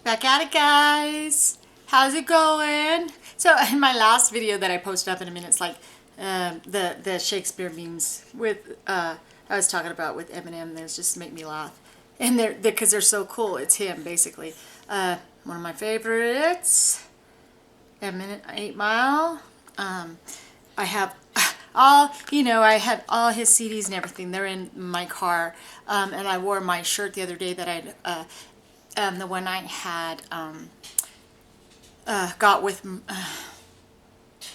Back at it, guys. How's it going? So in my last video that I posted up in a minute, it's like the Shakespeare memes with I was talking about with Eminem. Those just make me laugh, and they're because they're so cool. It's him basically. One of my favorites. Eminem 8 Mile. I have I had all his CDs and everything. They're in my car, and I wore my shirt the other day that the one I had got with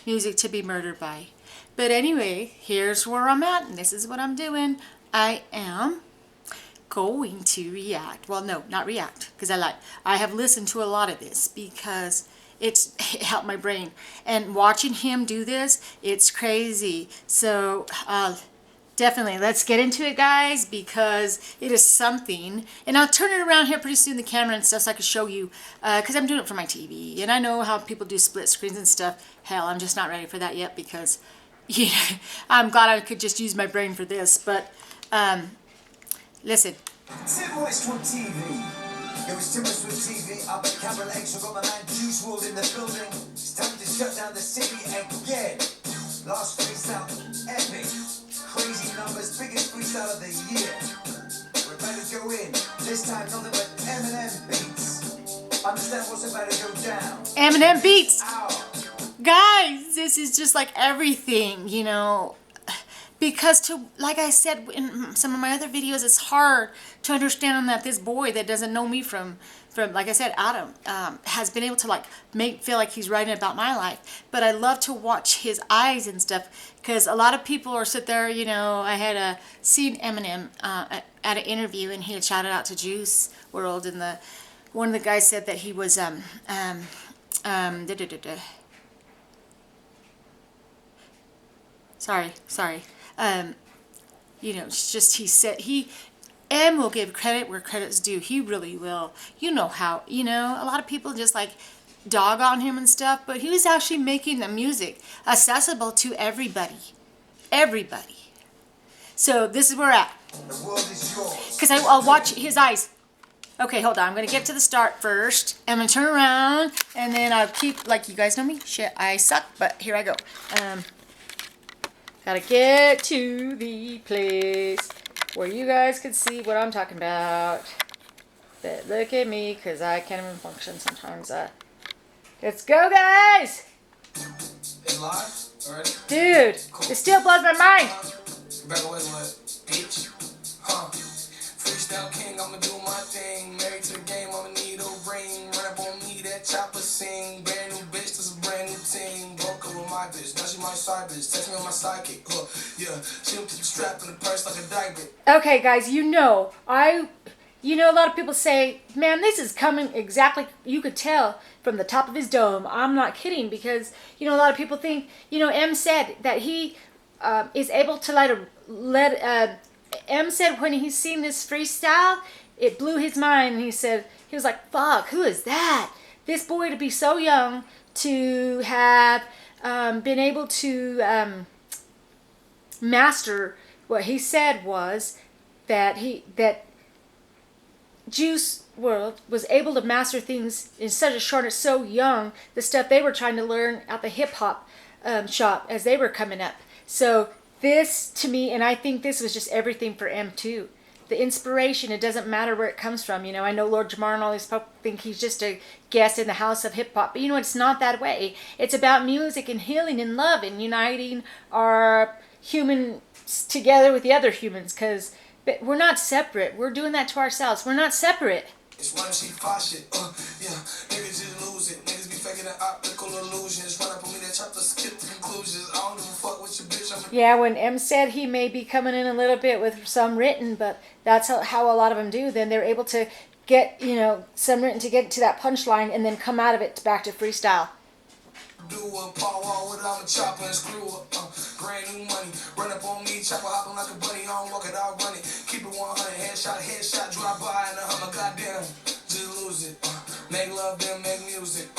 Music to Be Murdered By. But anyway, here's where I'm at, and this is what I'm doing. I am going to react. Well, no, not react, because I have listened to a lot of this because it helped my brain. And watching him do this, it's crazy. So definitely, let's get into it, guys, because it is something. And I'll turn it around here pretty soon, the camera and stuff, so I can show you, because I'm doing it for my TV. And I know how people do split screens and stuff. Hell, I'm just not ready for that yet because, I'm glad I could just use my brain for this. But, listen. Tim West on TV. It was Tim West on TV. Up at Cameron X, I got my man Juice WRLD in the building. It's time to shut down the city again. Last freestyle, epic. Crazy numbers, biggest freestyle of the year. We're about to go in. This time, nothing but Eminem beats. Understand what's about to go down. Eminem beats. Ow. Guys, this is just like everything, because like I said in some of my other videos, it's hard to understand that this boy that doesn't know me from like I said, Adam, has been able to feel like he's writing about my life. But I love to watch his eyes and stuff, because a lot of people are sit there, I had seen Eminem at an interview, and he had shouted out to Juice WRLD, and one of the guys said that he was sorry. It's just he said M will give credit where credit's due. He really will. You know how, a lot of people just dog on him and stuff, but he was actually making the music accessible to everybody. Everybody. So this is where we're at. The world is yours. Because I'll watch his eyes. Okay, hold on. I'm going to get to the start first. I'm going to turn around, and then I'll keep, you guys know me. Shit, I suck, but here I go. Gotta get to the place where you guys can see what I'm talking about. But look at me, because I can't even function sometimes. Let's go, guys! It live? Already? Dude, it still blows my mind. Back away, what? Bitch. Huh. Freestyle king, I'ma do my thing. Married to the game, I'ma need a ring. Run up on me, that chopper sing. Brand new bitch, this is a brand new team. Broke up with my bitch, now she my side bitch. Text me on my sidekick, yeah. She don't keep the strap in the purse like a diaper. Okay, guys, a lot of people say, man, this is coming exactly, you could tell from the top of his dome. I'm not kidding, because, a lot of people think, M said that he is able to M said when he's seen this freestyle, it blew his mind, and he was like, fuck, who is that? This boy to be so young, to have been able to master. What he said was that Juice WRLD was able to master things in such a short, so young, the stuff they were trying to learn at the hip hop shop as they were coming up. So this, to me, and I think this was just everything for M2. The inspiration, it doesn't matter where it comes from. I know Lord Jamar and all these people think he's just a guest in the house of hip hop, but it's not that way. It's about music and healing and love and uniting our humans together with the other humans, because we're not separate. We're doing that to ourselves. We're not separate. It's one she fire shit, yeah. Niggas just lose it. Niggas be faking an optical illusions. Run up on me, that try to skip the conclusions. I don't give a fuck with your bitch. Yeah, when M said he may be coming in a little bit with some written, but that's how a lot of them do. Then they're able to get, some written to get to that punchline and then come out of it back to freestyle. Do a power with I'm a chopper and screw up, brand new money. Run up on me, chopper hopping like a bunny. I don't walk it, I'll run it. Keep it 100, headshot, drive by in a Hummer, goddamn. Just lose it, make love, then make music,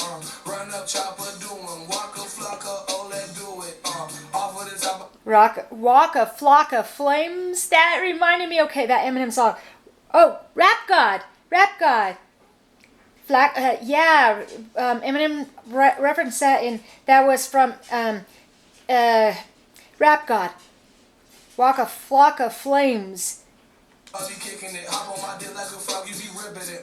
run up, chopper, do 'em. Walk a flocker, oh, let do it, off of the top. Walk a flock of flames. That reminded me, okay, that Eminem song. Oh, Rap God. Eminem referenced that, and that was from Rap God. Walk a flock of flames. I be kicking it, hop on my dick like a frog, you be ripping it,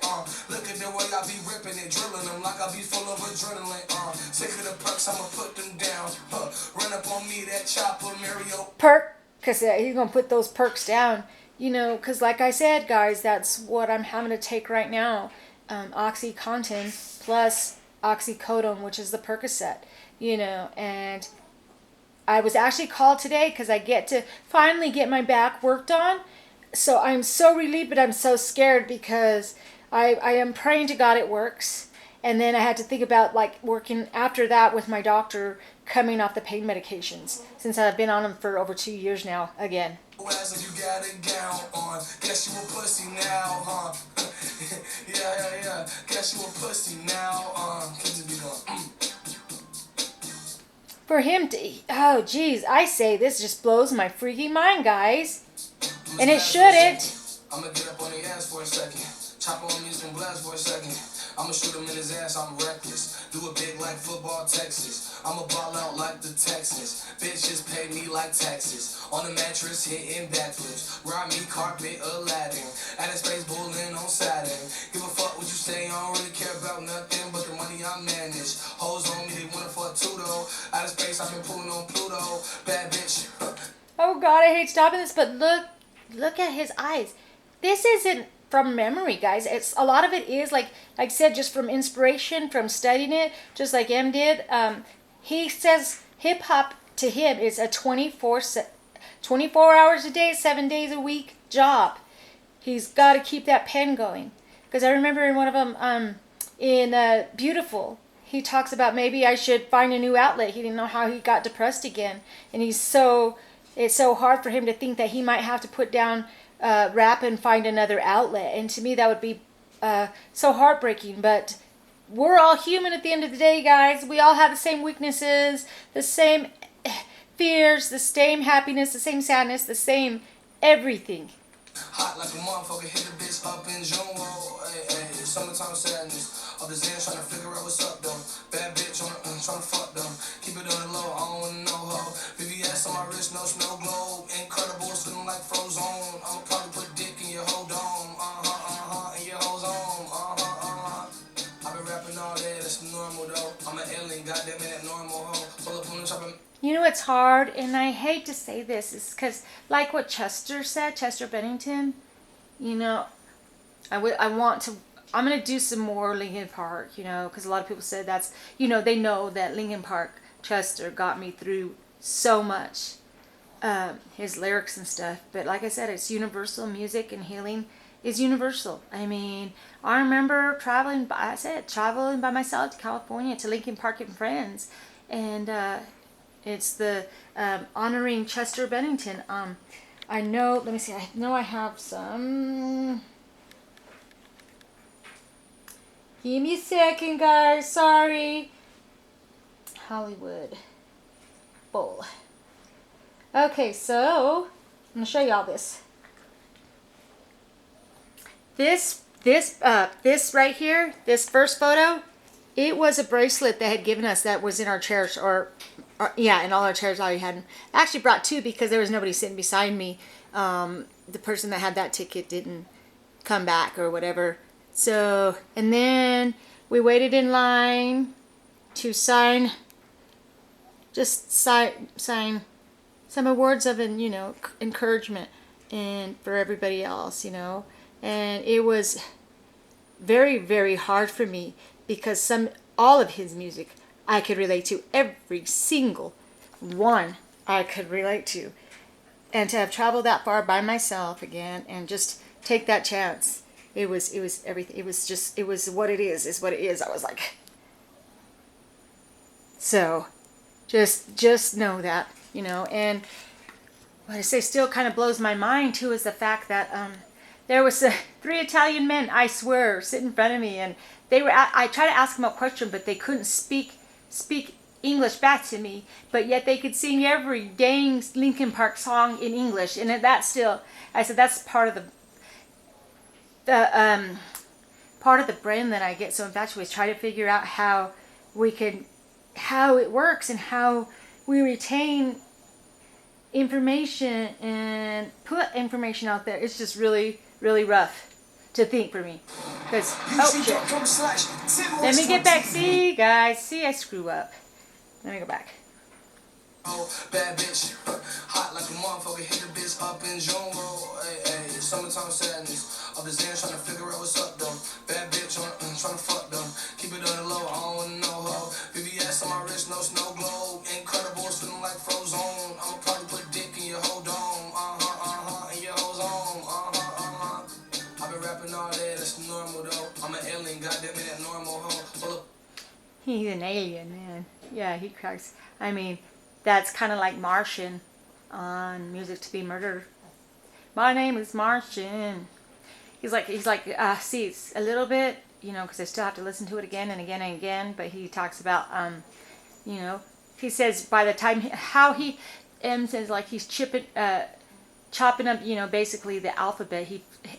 look at the way I be ripping it, drilling them like I be full of adrenaline, sick of the perks, I'ma put them down, run up on me, that chopper, Mario. Perk, because he's going to put those perks down, you know, because like I said, guys, that's what I'm having to take right now, OxyContin plus oxycodone, which is the Percocet, you know, and I was actually called today because I get to finally get my back worked on. So I'm so relieved, but I'm so scared because I am praying to God it works. And then I had to think about like working after that with my doctor coming off the pain medications since I've been on them for over 2 years now again. You got a gown on. Guess you a pussy now, huh? yeah. Guess you a pussy now, Kids be going, For him to, oh geez, I say this just blows my freaking mind, guys. And it shouldn't. I'ma get up on the ass for a second. Chop on me some blast for a second. I'ma shoot him in his ass, I'm reckless. Do it big like football, Texas. I'ma ball out like the Texans. Bitches pay me like taxes. On the mattress, hitting backflips. Ride me carpet, Aladdin. At a space bowling on Saturn. Give a fuck what you say, I don't really care about nothing but the money I manage. Hoes on me, they wanna fuck too though. Out of space, I've been pulling on Pluto. Bad bitch. Oh God, I hate stopping this, but look at his eyes. This isn't from memory, guys. It's a lot of it is like I said, just from inspiration, from studying it, just like M did. He says hip hop to him is a 24 hours a day, 7 days a week job. He's got to keep that pen going. Because I remember in one of them, in Beautiful, he talks about maybe I should find a new outlet. He didn't know how he got depressed again, and it's so hard for him to think that he might have to put down rap and find another outlet. And to me, that would be so heartbreaking. But we're all human at the end of the day, guys. We all have the same weaknesses, the same fears, the same happiness, the same sadness, the same everything. Hot like a motherfucker, hit a bitch up in June. Hey, summertime sadness. Up the Zan trying to figure out what's up though. Bad bitch trying to fuck them. Keep it on the low, I don't wanna know ho. VVS on my wrist, no snow globe. Incredible, feeling like Frozen. I'ma probably put dick in your whole dome. In your whole zone. I've been rapping all day, that's normal though. I'm an alien, goddamn it, that normal ho. Pull up on the top of. You know it's hard, and I hate to say this, is because like what Chester said, Chester Bennington, you know, I'm going to do some more Linkin Park, you know, because a lot of people said that's, you know, they know that Linkin Park, Chester got me through so much, his lyrics and stuff. But like I said, it's universal. Music and healing is universal. I mean, I remember traveling by myself to California to Linkin Park and Friends, and it's the honoring Chester Bennington. I know, let me see, I know I have some. Give me a second, guys. Sorry. Hollywood Bowl. Okay, so I'm gonna show y'all this. This right here, this first photo, it was a bracelet they had given us that was in our chairs, or yeah, in all our chairs. I actually brought two because there was nobody sitting beside me. The person that had that ticket didn't come back or whatever. So, and then we waited in line to sign some words of, you know, encouragement and for everybody else, you know. And it was very, very hard for me because all of his music I could relate to. Every single one I could relate to. And to have traveled that far by myself again and just take that chance. It was everything. It was what it is what it is. I was like, so just know that, you know. And what I say still kind of blows my mind too is the fact that there was 3 Italian men, I swear, sitting in front of me, and they were. I tried to ask them a question, but they couldn't speak English back to me, but yet they could sing every dang Linkin Park song in English, and that still, I said that's part of part of the brain that I get so infatuated with, try to figure out how it works and how we retain information and put information out there. It's just really, really rough to think for me. Because, oh shit. Let me get back. See, guys. See, I screw up. Let me go back. Oh, bad bitch, hot like a motherfucker, hit a bitch up in June roll. Hey, summertime sadness. Up his hands trying to figure out what's up though. Bad bitch trying to fuck them. Keep it on the low, I don't wanna know ho. VVS on my wrist, no snow globe. Incredible, feeling like Frozone. I'ma probably put dick in your whole dome. In your whole zone. I've been rapping all day, that's normal though. I'm an alien, goddamn it, that normal ho. Full of He's an alien, man. Yeah, he cracks. I mean, that's kind of like Martian on Music to Be Murdered. My name is Martian. He's like, see, it's a little bit, you know, because I still have to listen to it again and again and again. But he talks about, you know, he says by the time M says like he's chopping up, you know, basically the alphabet.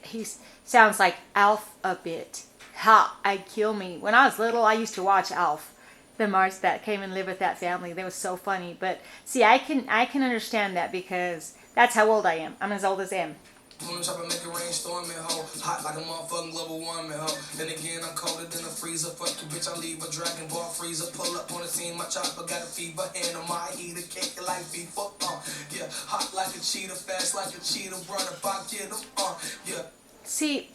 He sounds like alphabet. Ha! I'd kill me. When I was little, I used to watch Alf. The Mars that came and lived with that family. They was so funny. But see, I can understand that because that's how old I am. I'm as old as M. Hot like a motherfucking global warming, ho. Then again, I'm colder than a freezer. Fuck you, bitch, I leave a Dragon Ball freezer. Pull up on the scene, my chopper got a fever. Hand on my heater, cake it like FIFA. Yeah, hot like a cheetah, fast like a cheetah. Run if I get them, yeah. See,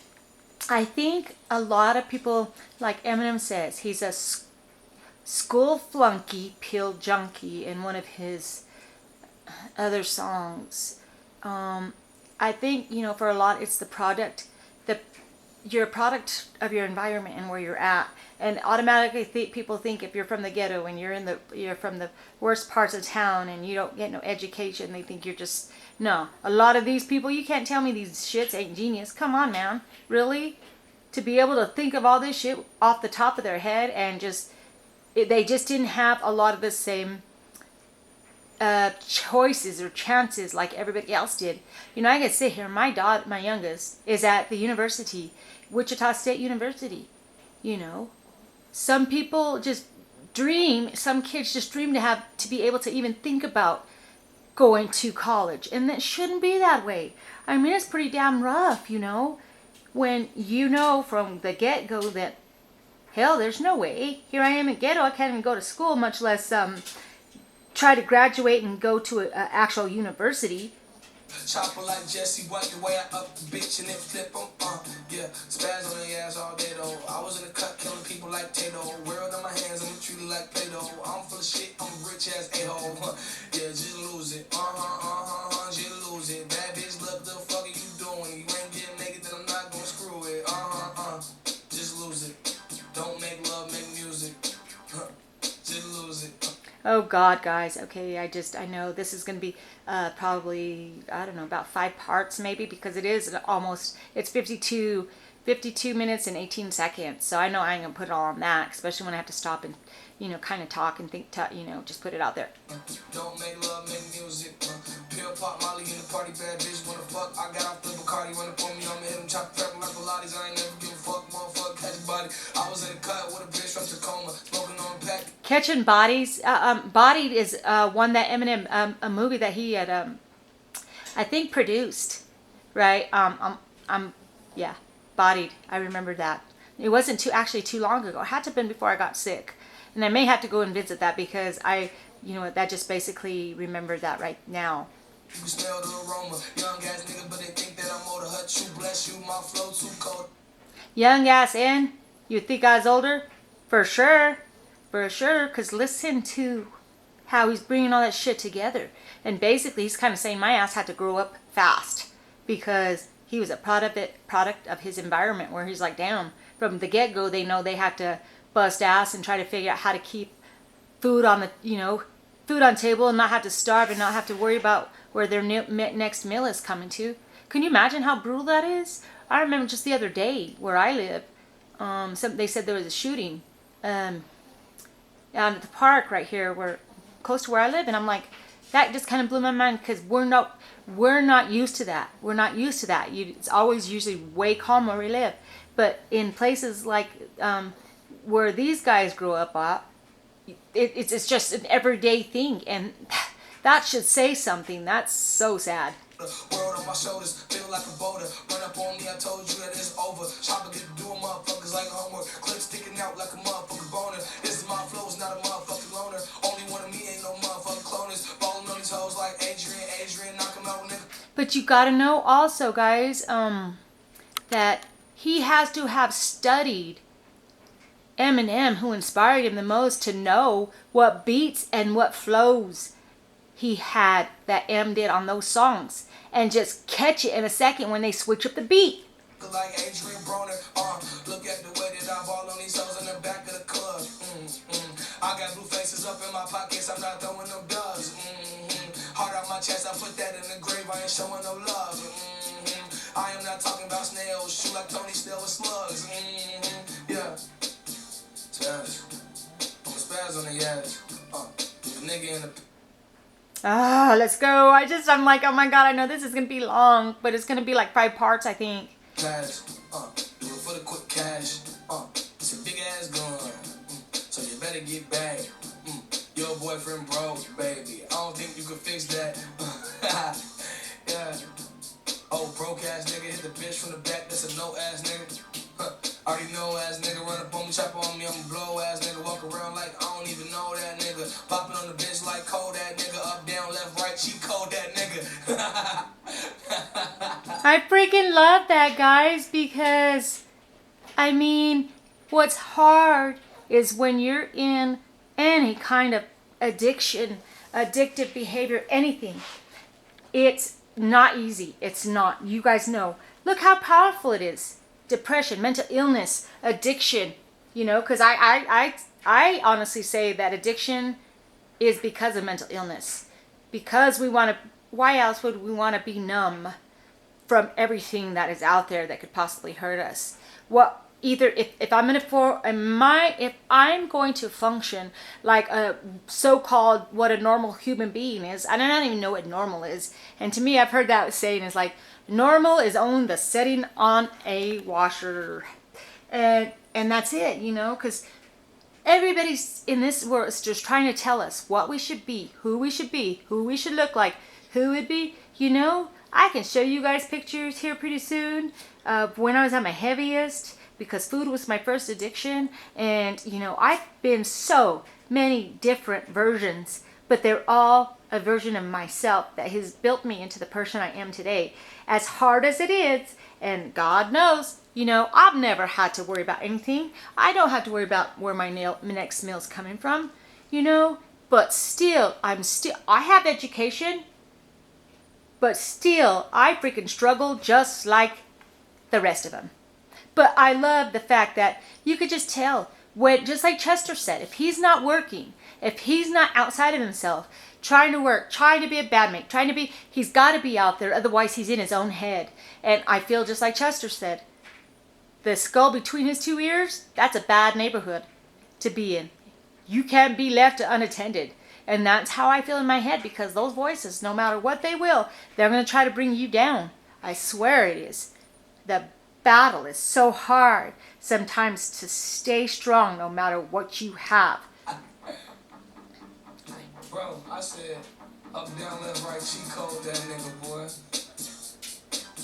I think a lot of people, like Eminem says, he's a school flunky, pill junkie in one of his other songs. I think, you know, for a lot, it's the product, you're a product of your environment and where you're at. And automatically people think if you're from the ghetto and you're from the worst parts of town and you don't get no education, they think you're just, no. A lot of these people, you can't tell me these shits ain't genius. Come on, man. Really? To be able to think of all this shit off the top of their head and they just didn't have a lot of the same choices or chances like everybody else did. You know, I could sit here. My youngest, is at the university, Wichita State University. You know, some people just dream. Some kids just dream to be able to even think about going to college, and that shouldn't be that way. I mean, it's pretty damn rough, you know, when you know from the get-go that hell, there's no way. Here I am in ghetto. I can't even go to school, much less try to graduate and go to an actual university. Chopper like Jesse, wipe the way I up the bitch and then flip them, yeah. Spaz on their ass all day though. I was in the cut killing people like Tato. World on my hands, I'm treated like Play-Doh. I'm full of shit, I'm rich ass a-hole, yeah, just lose it, just lose it. Bad bitch, look, the fuck are you doing? You ain't getting naked, then I'm not gonna screw it, just lose it. Don't make love, make music, just lose it. Oh God, guys. Okay, I know this is going to be probably, I don't know, about 5 parts maybe, because it's 52 minutes and 18 seconds. So I know I ain't going to put it all on that, especially when I have to stop and, you know, kind of talk and think, you know, just put it out there. Don't make love, make music. Pill pop, Molly in the party, bad bitch, wanna fuck. I got off the Bacardi, running for me, I'ma hit him, chop the like Pilates. I ain't never give a fuck, motherfucker, catch body. I was in the cut with a bitch from Tacoma, smoking on pack. Catching Bodies. Bodied is one that Eminem, a movie that he had, I think, produced, right? Yeah, Bodied. I remember that. It wasn't too long ago. It had to have been before I got sick. And I may have to go and visit that because you know, that just basically remembered that right now. You can smell the aroma. Young ass nigga, but they think that I'm older. Hut you, bless you, my flow too cold. Young ass in? You think I was older? For sure. For sure. Because listen to how he's bringing all that shit together. And basically, he's kind of saying my ass had to grow up fast. Because he was a product of his environment where he's like, damn, from the get-go, they know they had to bust ass and try to figure out how to keep food on the, you know, food on table and not have to starve and not have to worry about where their next meal is coming to. Can you imagine how brutal that is? I remember just the other day where I live, they said there was a shooting out at the park right here, close to where I live, and I'm like, that just kind of blew my mind because we're not used to that. We're not used to that. It's always usually way calm where we live. But in places like where these guys grew up at, it's just an everyday thing, and that should say something. That's so sad. World on my shoulders, feel like a boulder. Run up on me, I told you that it's over. Chopper get to doing motherfuckers like homework. Clip sticking out like a motherfucking boner. This is my flow, it's not a motherfucking loner. Only one of me ain't no motherfucking cloners. Balling on these hoes like Adrian, knock him out, nigga. But you gotta know also, guys, that he has to have studied Eminem, who inspired him the most, to know what beats and what flows he had that M did on those songs, and just catch it in a second when they switch up the beat. Like Adrian Broner, look at the way that I ball on these hoes in the back of the club. I got blue faces up in my pockets, I'm not throwing no dubs. Heart out my chest, I put that in the grave, I ain't showing no love. I am not talking about snails, shoot like Tony Snell with slugs. Yeah. Spaz. I'm a spaz on the ass. The nigga in the... Let's go. I'm like, oh my god, I know this is gonna be long, but it's gonna be like 5 parts, I think. Pass, do it for the quick cash. It's a big ass gun, so you better get back. Your boyfriend broke, baby. I don't think you can fix that. Yeah. Oh, broke ass nigga hit the bitch from the back. That's a no ass nigga. Already know ass nigga, run up on me, chop on me, I'm a blow ass nigga, walk around like I don't even know that nigga, popping on the bitch like cold that nigga, up, down, left, right, cheat code that nigga. I freaking love that, guys, because, I mean, what's hard is when you're in any kind of addiction, addictive behavior, anything. It's not easy. It's not. You guys know. Look how powerful it is. Depression, mental illness, addiction, you know, because I honestly say that addiction is because of mental illness. Because we want to, why else would we want to be numb from everything that is out there that could possibly hurt us? Well, either if I'm going to function like a so-called what a normal human being is, I don't even know what normal is. And to me, I've heard that saying is like, normal is only the setting on a washer. And that's it, you know, because everybody's in this world is just trying to tell us what we should be, who we should look like, who would be, you know. I can show you guys pictures here pretty soon of when I was at my heaviest, because food was my first addiction. And, you know, I've been so many different versions, but they're all a version of myself that has built me into the person I am today. As hard as it is, and God knows, you know, I've never had to worry about anything. I don't have to worry about where my next meal's coming from, you know, but still, I have education, but still, I freaking struggle just like the rest of them. But I love the fact that you could just tell, when, just like Chester said, if he's not working, if he's not outside of himself, trying to work, trying to be a bandmate, he's got to be out there, otherwise he's in his own head. And I feel just like Chester said, the skull between his 2 ears, that's a bad neighborhood to be in. You can't be left unattended. And that's how I feel in my head, because those voices, no matter what they will, they're going to try to bring you down. I swear it is. The battle is so hard sometimes to stay strong no matter what you have. Bro, I said, up, down, left, right, cheat code that nigga, boy.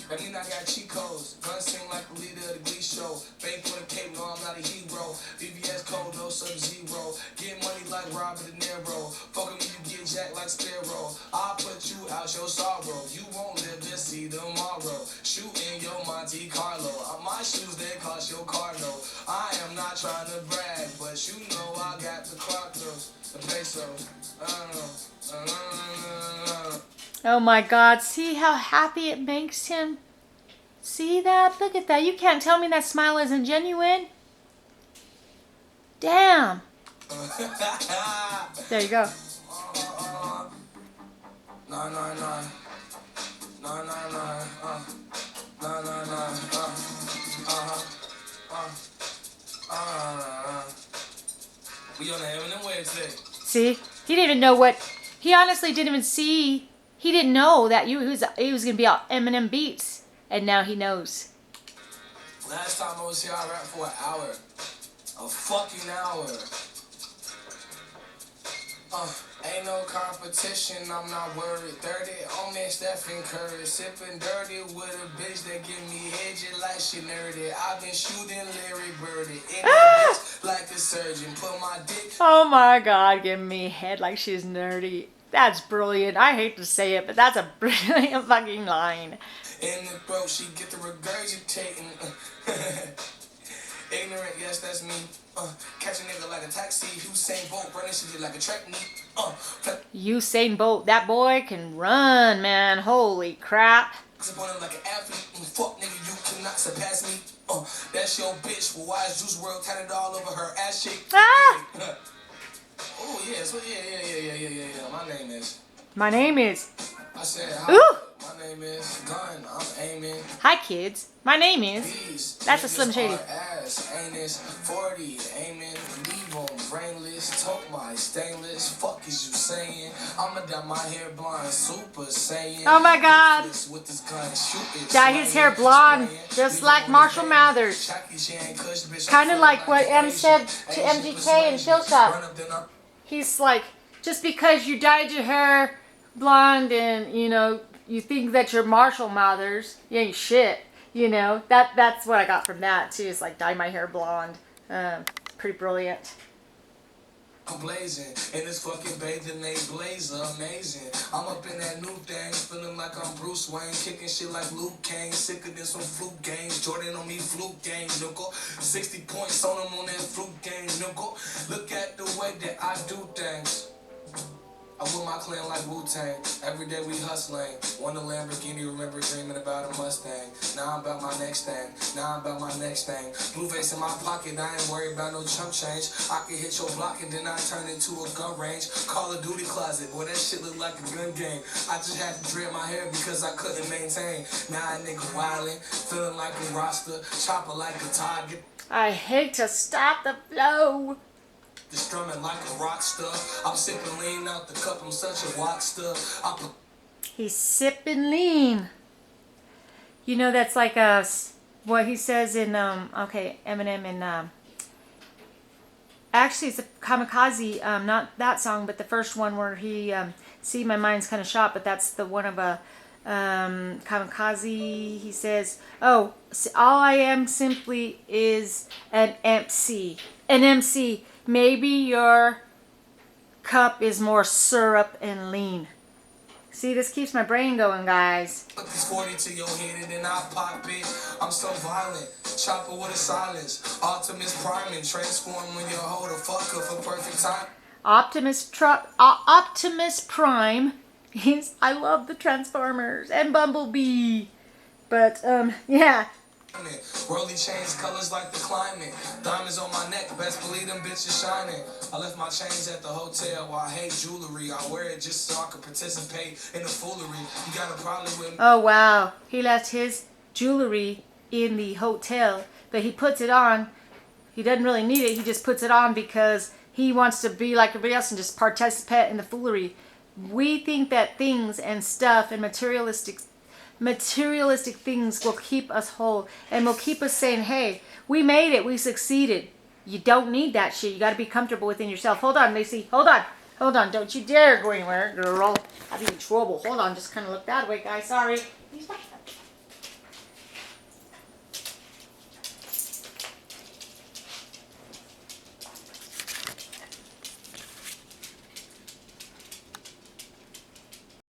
That mean I got cheat codes. Gun sing like the leader of the Glee show. Faith for the cape, no, I'm not a hero. BBS code, no sub-zero. Get money like Robert De Niro. Fuckin' me, you get jacked like Sparrow. I'll put you out your sorrow. You won't live to see tomorrow. Shooting your Monte Carlo. My shoes, they cost your car note. I am not trying to brag, but you know I got the clock throws. The pesos. Oh my God, see how happy it makes him? See that? Look at that. You can't tell me that smile isn't genuine. Damn. There you go. 999. 999. 999. We on the Eminem wave today. See? He didn't even know what... He honestly didn't even see... He didn't know that he was going to be out Eminem beats. And now he knows. Last time I was here, I rapped for an hour. A fucking hour. Ain't no competition, I'm not worried. 30 on that Stephen Curry. Sipping dirty with a bitch that give me edgy like she nerdy. I've been shooting Larry Birdie. In that bitch like a surgeon. Put my dick. Oh my God, give me head like she's nerdy. That's brilliant. I hate to say it, but that's a brilliant fucking line. In the throat, she get the regurgitating. Ignorant, yes, that's me. Catch a nigga like a taxi. Usain Bolt running shit like a track meet. Usain Bolt, that boy can run, man. Holy crap. Like an athlete, fuck nigga, you cannot surpass me. That's your bitch. Well, why is Juice WRLD tatted all over her ass shape? Ah! Oh yeah, so yeah. My name is. I said, Ooh! my name is Gun. I'm aiming. Hi, kids. My name is. These That's a Slim Shady. ass, anus, 40, aiming, leave 'em brainless, talk my stainless. Fuck is you saying? I'ma dye my hair blonde, super saiyan. Oh my God. With this gun, shoot it, Dye his hair blonde, just like Marshall Mathers. Kind of like what M said to MGK in Chill Shot. He's like, just because you dyed your hair blonde and, you know, you think that you're Marshall Mathers, you ain't shit. You know, that's what I got from that too. Is like dye my hair blonde. Pretty brilliant. I'm blazing, and this fucking bathing ape blazer, amazing. I'm up in that new thing, feeling like I'm Bruce Wayne, kicking shit like Luke Kane, sicker than some fluke games. Jordan on me, fluke game, nigga. 60 points on him on that fluke game, nigga. Look at the way that I do things. I with my clan like Wu-Tang. Every day we hustling. Want a Lamborghini, remember dreaming about a Mustang. Now I'm about my next thing. Blue vase in my pocket, I ain't worried about no chump change. I can hit your block and then I turn into a gun range. Call of Duty closet, boy, that shit look like a gun game. I just had to dread my hair because I couldn't maintain. Now a nigga wildin', feeling like a roster. Chopper like a target. I hate to stop the flow. Just strumming like a rock star. I'm sipping lean out the cup, I'm such a rock star. He's sipping lean. You know, that's like what he says in Eminem and actually it's a Kamikaze, not that song, but the first one where he see my mind's kind of shot, but that's the one of a Kamikaze. He says, "Oh, all I am simply is an MC. An MC. Maybe your cup is more syrup and lean." See, this keeps my brain going, guys. Put this 40 to your head and then I pop it. I'm so violent. Chopper with a silence. Optimus Prime and transform when you hold a fucker for perfect time. Optimus Prime. I love the Transformers and Bumblebee. But, yeah. Rolly chains, colors like the climate. Diamonds on my neck, best believe them bitches shining. I left my chains at the hotel. I hate jewelry. I wear it just so I can participate in the foolery. You got a problem with me? Oh wow, he left his jewelry in the hotel, but he puts it on. He doesn't really need it. He just puts it on because he wants to be like everybody else and just participate in the foolery. We think that things and stuff and materialistic things will keep us whole and will keep us saying, hey, we made it, we succeeded. You don't need that shit. You got to be comfortable within yourself. Hold on, Macy. Hold on. Don't you dare go anywhere, girl. I'll be in trouble. Hold on. Just kind of look that way, guys. Sorry.